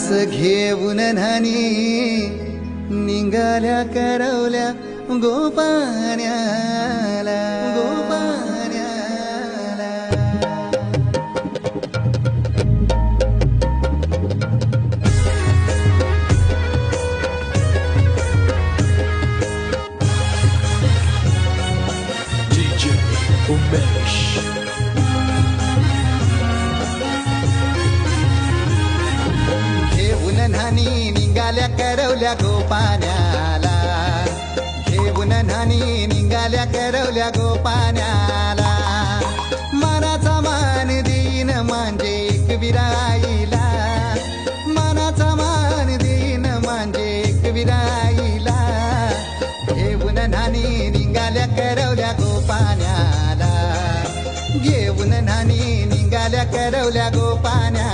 घास घेऊन न्हाणी निघाल्या करवल्या गोपाण्याला DJ Umesh. घेऊन न्हाणी निघाल्या करवल्या गोपाण्याला घेऊन न्हाणी निघाल्या करवल्या गोपाण्याला मनाचा मान देईन म्हणजे एक विराईला मनाचा मान देईन म्हणजे एक विराईला घेऊन न्हाणी निघाल्या करवल्या गोपाण्याला घेऊन न्हाणी निघाल्या करवल्या गोपाण्याला